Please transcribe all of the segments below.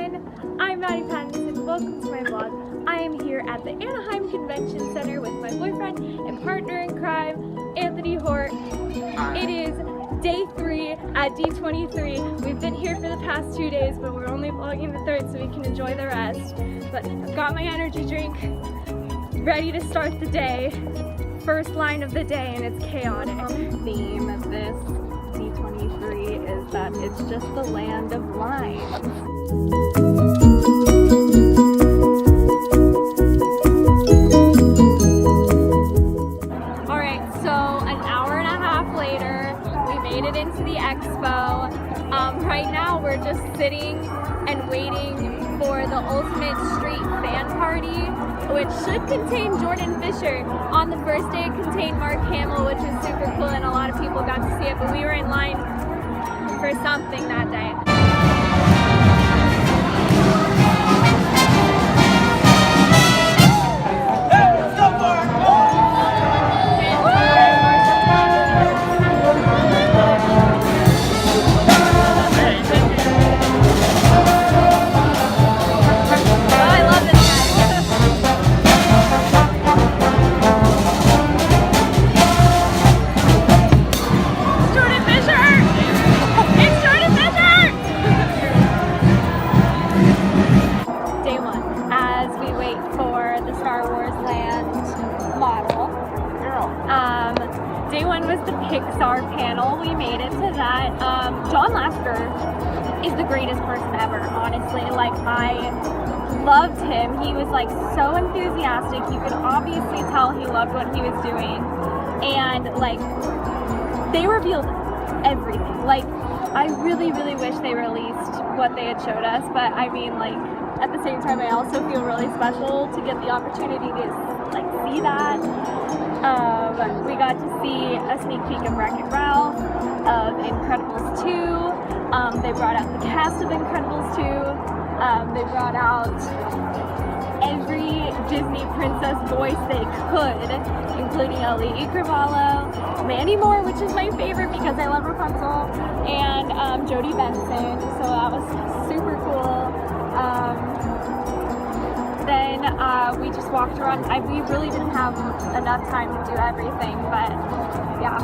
everyone, I'm Maddie Pattinson and welcome to my vlog. I am here at the Anaheim Convention Center with my boyfriend and partner in crime, Anthony Hort. It is day 3 at D23. We've been here for the past 2 days, but we're only vlogging the third so we can enjoy the rest. But I've got my energy drink, ready to start the day. First line of the day and it's chaotic. The theme of this D23 is that it's just the land of lines. Alright, so an hour and a half later, we made it into the expo. Right now we're just sitting and waiting for the Ultimate Street Fan Party, which should contain Jordan Fisher. On the first day it contained Mark Hamill, which is super cool and a lot of people got to see it, but we were in line for something that day. Day 1 was the Pixar panel. We made it to that. John Lasseter is the greatest person ever, honestly. Like, I loved him. He was like so enthusiastic. You could obviously tell he loved what he was doing. And like, they revealed everything. Like, I really, really wish they released what they had showed us, but I mean, like, at the same time, I also feel really special to get the opportunity to like see that. We got to see a sneak peek of Wreck-It Ralph, of Incredibles 2. They brought out the cast of Incredibles 2. They brought out every Disney princess voice they could, including Ellie Icravalo, Mandy Moore, which is my favorite because I love Rapunzel, and Jodie Benson. So that was super cool. Then we just walked around. We really didn't have enough time to do everything, but yeah.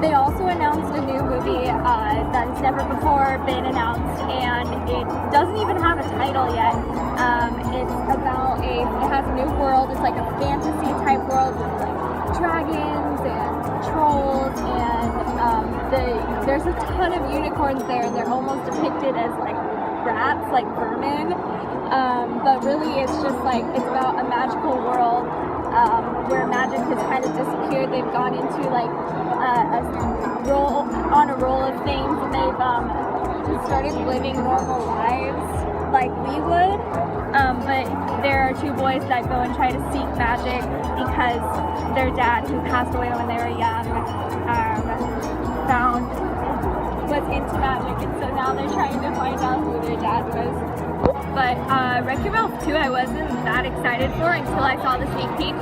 They also announced a new movie that's never before been announced, and it doesn't even have a title yet. It's about it has a new world. It's like a fantasy type world with like dragons and trolls, and there's a ton of unicorns there, and they're almost depicted as like rats, like vermin. But really it's just like, it's about a magical world where magic has kind of disappeared. They've gone into like a roll of things, and they've just started living normal lives like we would. But there are 2 boys that go and try to seek magic because their dad, who passed away when they were young, was into magic, and so now they're trying to find out who their dad was. But Wreck-It Ralph 2 I wasn't that excited for until I saw the sneak peek.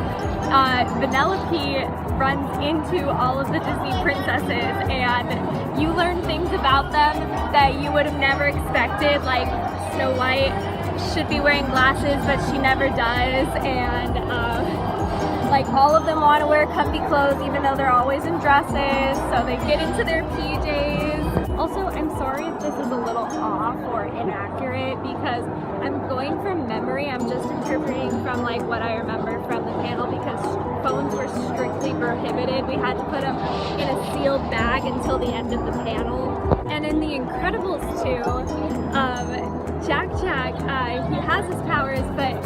Vanellope runs into all of the Disney princesses, and you learn things about them that you would have never expected. Like, Snow White should be wearing glasses, but she never does, and like, all of them want to wear comfy clothes even though they're always in dresses, so they get into their PJs. Also, I'm sorry if this is a little off or inaccurate because I'm going from memory. I'm just interpreting from like what I remember from the panel because phones were strictly prohibited. We had to put them in a sealed bag until the end of the panel. And in The Incredibles 2, Jack, he has his powers, but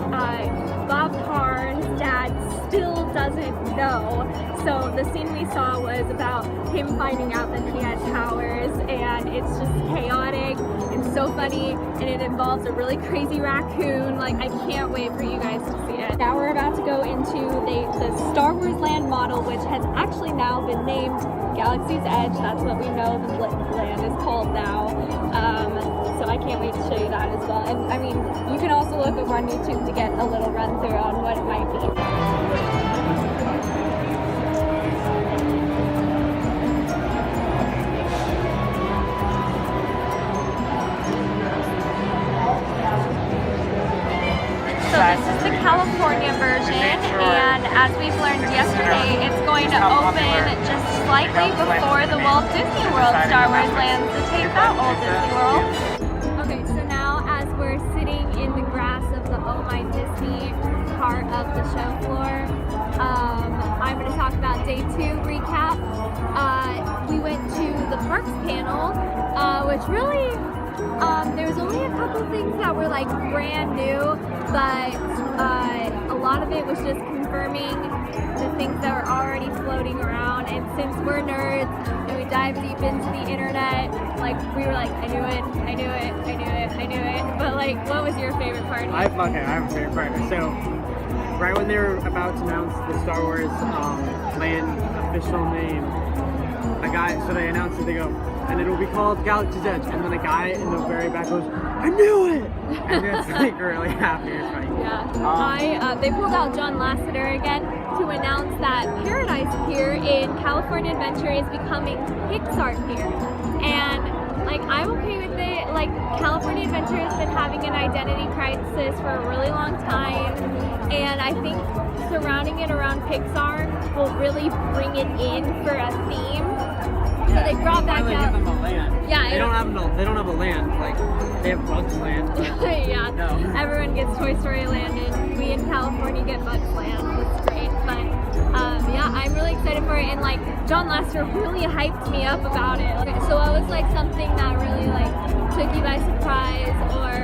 Bob Carr, his dad, still doesn't know. So the scene we saw was about him finding out that he had powers, and it's just chaotic and so funny, and it involves a really crazy raccoon. Like, I can't wait for you guys to see it. Now we're about to go into the Star Wars Land model, which has actually now been named Galaxy's Edge. That's what we know the land is called now. So I can't wait to show you that as well. And I mean, you can also look over on YouTube to get a little run through on what it might be. the California version, and as we've learned yesterday, it's going to open just slightly before the Walt Disney World Star Wars lands to take that Walt Disney World. Okay, so now as we're sitting in the grass of the Oh My Disney part of the show floor, I'm going to talk about day 2 recap. We went to the parks panel, which really, there was only a couple things that were like brand new, but a lot of it was just confirming the things that were already floating around. And since we're nerds and we dive deep into the internet, like we were like, I knew it, I knew it, I knew it, I knew it. But like, what was your favorite part? I have a favorite part. So right when they were about to announce the Star Wars land official name, so they announced it, they go, and it'll be called Galaxy's Edge, and then a guy in the very back goes, I knew it! And it's like really happy. It's funny. Yeah. They pulled out John Lasseter again to announce that Paradise Pier in California Adventure is becoming Pixar Pier. And like, I'm okay with it. Like, California Adventure has been having an identity crisis for a really long time, and I think surrounding it around Pixar will really bring it in for a theme. So they brought back out. Give them a land. Yeah, they don't have a land. Like, they have Bugs Land. Yeah. No. Everyone gets Toy Story Land, and we in California get Bugs Land. It's great. But yeah, I'm really excited for it. And like, John Lasseter really hyped me up about it. Okay, so what was like something that really like took you by surprise, or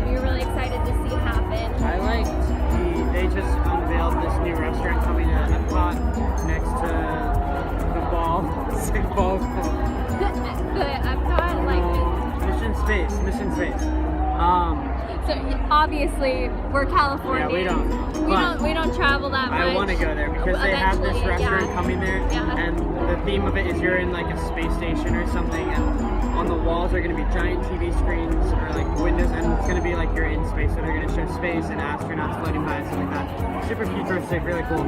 you're really excited to see happen? I liked they just unveiled this new restaurant coming to Epcot next to Sick Ball. The Epcot, like Mission Space. So obviously we're California. Yeah, we don't travel that much. I want to go there because they have this restaurant coming there, and the theme of it is you're in like a space station or something, and on the walls are going to be giant TV screens or like windows, and it's going to be like you're in space, so they're going to show space and astronauts floating by and stuff like that. Super futuristic, really cool.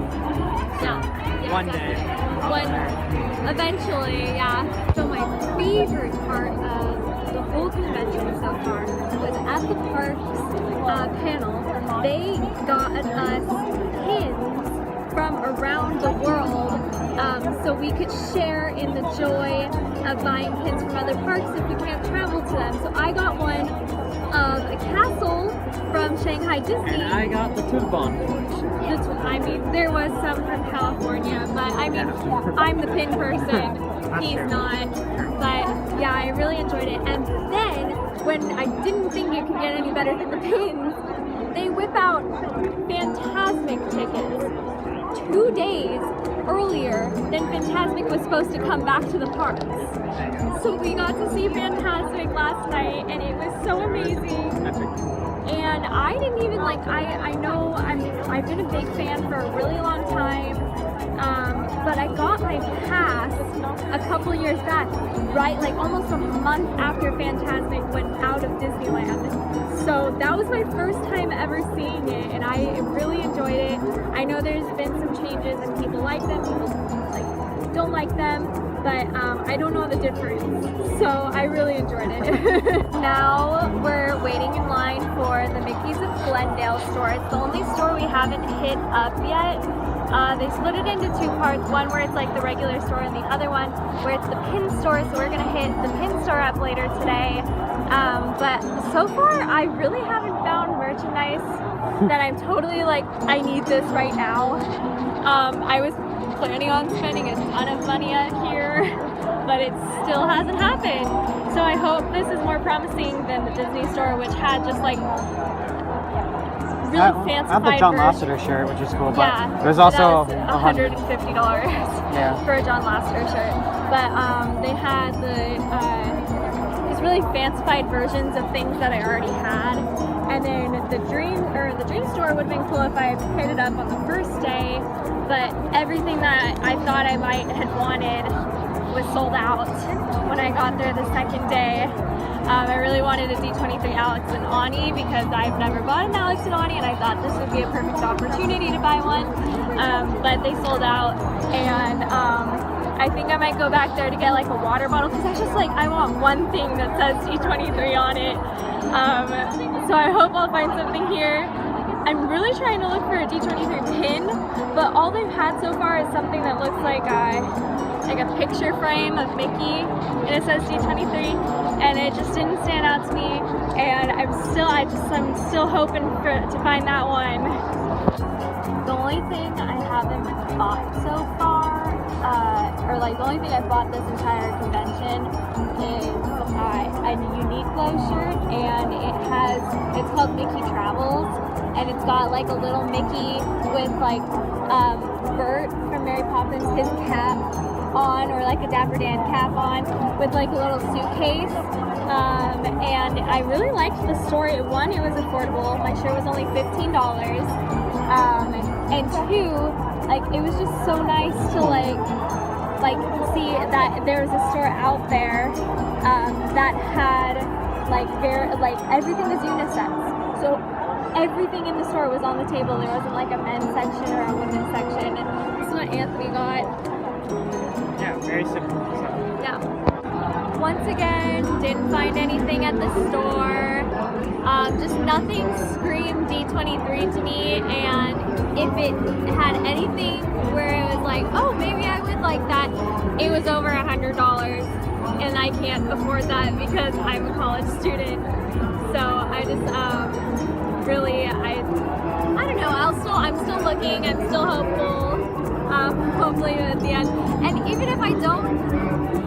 One day. Eventually, yeah. So my favorite part of the whole convention so far was at the parks panel. They got us pins from around the world, so we could share in the joy of buying pins from other parks if we can't travel to them. So I got one of a castle from Shanghai Disney. And I got the Tubon. I mean, there was some from California, but I mean, I'm the pin person, he's not. But yeah, I really enjoyed it. And then, when I didn't think it could get any better than the pins, they whip out Fantasmic tickets 2 days earlier than Fantasmic was supposed to come back to the parks. So we got to see Fantasmic last night, and it was so amazing. And I didn't even like, I know I've been a big fan for a really long time, but I got my pass a couple years back, right, like almost a month after Fantasmic went out of Disneyland. So that was my first time ever seeing it, and I really enjoyed it. I know there's been some changes and people like them, people like don't like them, but I don't know the difference, so I really enjoyed it. Now we're waiting in line for the Mickey's of Glendale store. It's the only store we haven't hit up yet. They split it into 2 parts, one where it's like the regular store and the other one where it's the pin store, so we're gonna hit the pin store up later today. But so far I really haven't found merchandise that I'm totally like, I need this right now. I was planning on spending a ton of money out here, but it still hasn't happened. So I hope this is more promising than the Disney store, which had just like really fancy. I have the John Lasseter shirt, which is cool, but yeah, there's also $150 yeah. for a John Lasseter shirt. But they had these really fancified versions of things that I already had. And then the dream store would have been cool if I had hit it up on the first day, but everything that I thought I might had wanted was sold out when I got there the second day. I really wanted a D23 Alex and Ani because I've never bought an Alex and Ani, and I thought this would be a perfect opportunity to buy one, but they sold out, and I think I might go back there to get like a water bottle because I just like, I want one thing that says D23 on it. So I hope I'll find something here. I'm really trying to look for a D23 pin, but all they've had so far is something that looks like a picture frame of Mickey, and it says D23, and it just didn't stand out to me. And I'm still hoping to find that one. The only thing I haven't bought so far, or like the only thing I've bought this entire convention is a Uniqlo shirt, and it's called Mickey Travels, and it's got like a little Mickey with like Bert from Mary Poppins, his cap on, or like a Dapper Dan cap on, with like a little suitcase. And I really liked the store. One, it was affordable. My shirt was only $15. And two, like it was just so nice to like see that there was a store out there that had like everything was unisex. So everything in the store was on the table. There wasn't like a men's section or a women's section. And this is what Anthony got. Yeah, very simple. So. Yeah. Once again, didn't find anything at the store. Just nothing screamed D23 to me, and if it had anything where it was like, oh, maybe I would like that, it was over $100, and I can't afford that because I'm a college student. So I just really, I don't know. I'm still looking. I'm still hopeful. Hopefully at the end. And even if I don't,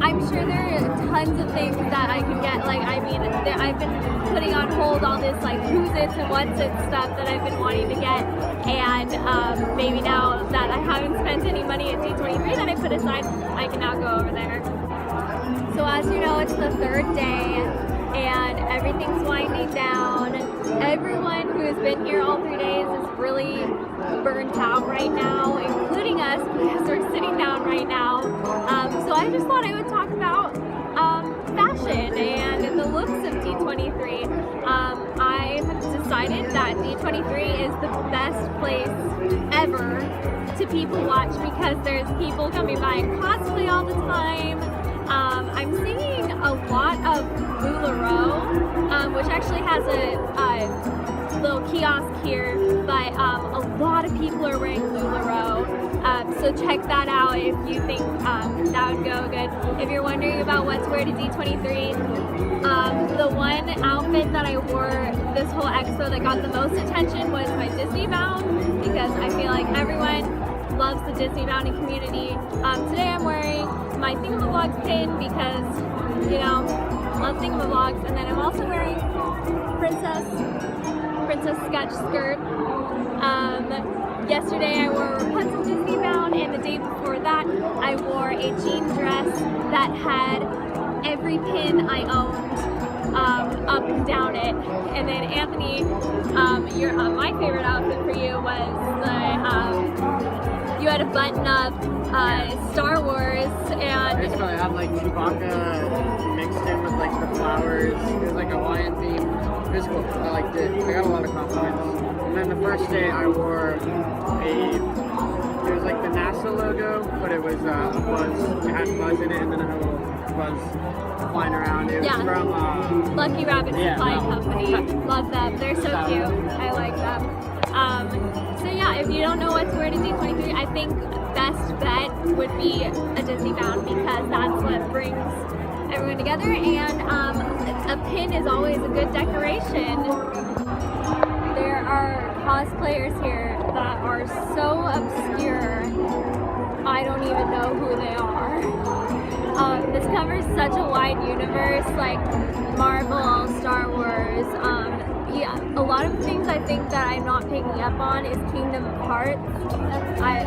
I'm sure there are tons of things that I can get. Like, I mean, I've been putting on hold all this like who's it's and what's it stuff that I've been wanting to get. And maybe now that I haven't spent any money at D23 that I put aside, I can now go over there. So as you know, it's the third day and everything's winding down. Everyone who has been here all 3 days is really burnt out right now, including us because we're sitting down right now. So I just thought I would talk about fashion and the looks of D23. I've decided that D23 is the best place ever to people watch because there's people coming by and cosplay all the time. I'm seeing a lot of LuLaRoe, which actually has a little kiosk here, but a lot of people are wearing LuLaRoe. So check that out if you think that would go good. If you're wondering about what to wear to D23, the one outfit that I wore this whole expo that got the most attention was my Disney bound, because I feel like everyone loves the Disney bounding community. Today I'm wearing my Thingamavlogs pin because, you know, love Thingamavlogs, and then I'm also wearing Princess sketch skirt. Yesterday I wore Rapunzel Disney bound, and the day before that I wore a jean dress that had every pin I owned up and down it. And then Anthony, my favorite outfit for you was you had a button up Star Wars, and basically I had like Chewbacca mixed in with like the flowers. It was like a Hawaiian theme. It was cool. I liked it. I got a lot of compliments. And then the first day I wore it was like the NASA logo, but it was a buzz. It had buzz in it, and then I had a little buzz flying around. It was from Lucky Rabbit Supply Company. Love them. They're so cute. I like them. So yeah, if you don't know what to wear to D23, I think best bet would be a Disney bound because that's what brings everyone together, and a pin is always a good decoration. There are cosplayers here that are so obscure, I don't even know who they are. This covers such a wide universe, like Marvel, Star Wars. Yeah, a lot of things I think that I'm not picking up on is Kingdom Hearts. I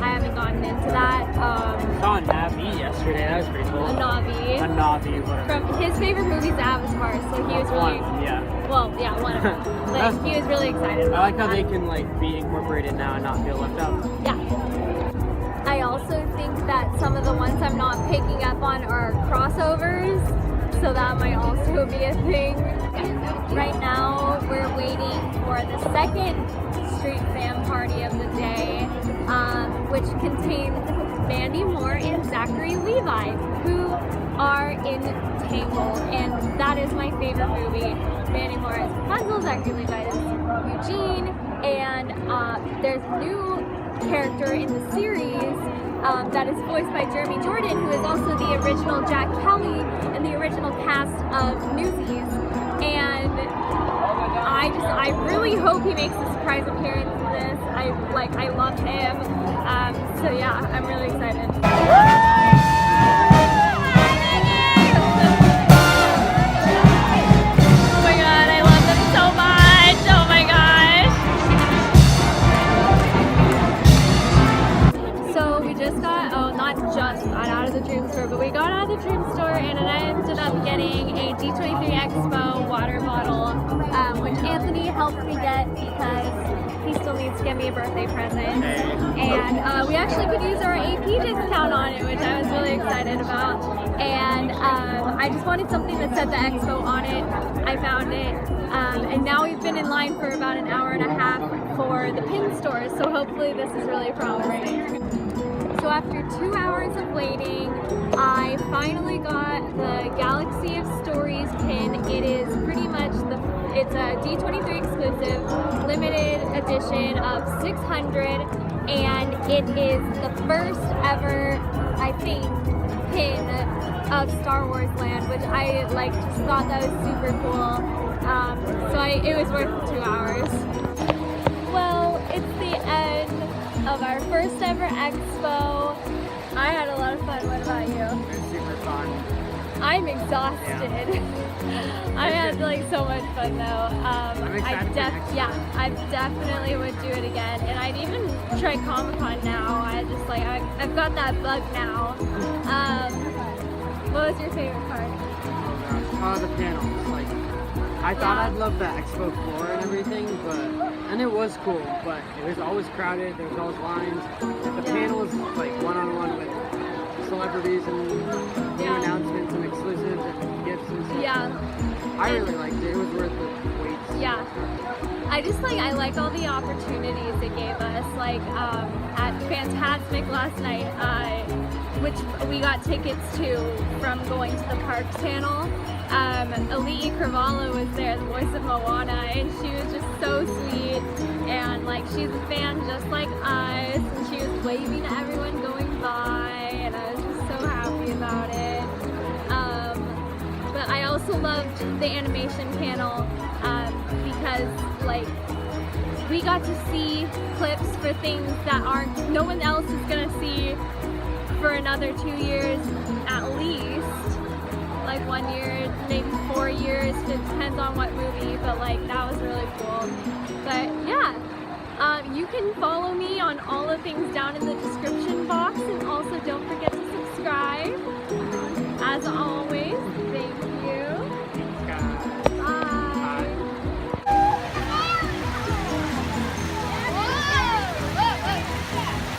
haven't gotten into that. Saw a Navi yesterday. That was pretty cool. A Navi. A Navi, whatever. From his favorite movie is Avatar, so he was really one of them. Like, he was really excited about I like how that. they can like be incorporated now and not feel left out. Yeah. I also think that some of the ones I'm not picking up on are crossovers, so that might also be a thing. Right now, we're waiting for the second street fan party of the day, which contains Mandy Moore and Zachary Levi, who are in Tangled, and that is my favorite movie. Mandy Moore is Rapunzel, Zachary Levi is Eugene, and there's a new character in the series that is voiced by Jeremy Jordan, who is also the original Jack Kelly in the original cast of Newsies. And I really hope he makes a surprise appearance in this. I love him. So yeah, I'm really excited. Oh my god, I love them so much. Oh my gosh. So we just got, not just got out of the Dream Store, but we got out of the Dream Store and I ended up getting a D23 Expo water bottle, which Anthony helped me get because he still needs to get me a birthday present. And we actually could use our AP discount on it, which I was really excited about. And I just wanted something that said the Expo on it. I found it. And now we've been in line for about an hour and a half for the pin stores, so hopefully this is really promising. So after 2 hours of waiting, I finally got the Galaxy of Stories pin. It is pretty much it's a D23 exclusive, limited edition of 600, and it is the first ever, I think, pin of Star Wars Land, which I just thought that was super cool. So it was worth the 2 hours. Well, it's the end of our first ever expo. I had a lot of fun. What about you? It was super fun. I'm exhausted. Yeah. I had so much fun though. I definitely would do it again, and I'd even try Comic-Con now. I've got that bug now. What was your favorite part? Oh gosh, the panels. I thought I'd love the expo floor and everything, and it was cool, but it was always crowded. There was always lines. The panels, one-on-one with celebrities and new announcements and exclusives and gifts and stuff. Yeah. I really liked it. It was worth the wait. Yeah. I like all the opportunities it gave us. At Fantasmic last night, which we got tickets to from going to the Parks panel. Elite Cravalho was there, the voice of Moana, and she was just so sweet. And she's a fan just like us, and she was waving at everyone going by, and I was just so happy about it. But I also loved the animation panel because we got to see clips for things that no one else is gonna see for another 2 years at least. 1 year, maybe 4 years, it depends on what movie, but that was really cool. But yeah, you can follow me on all the things down in the description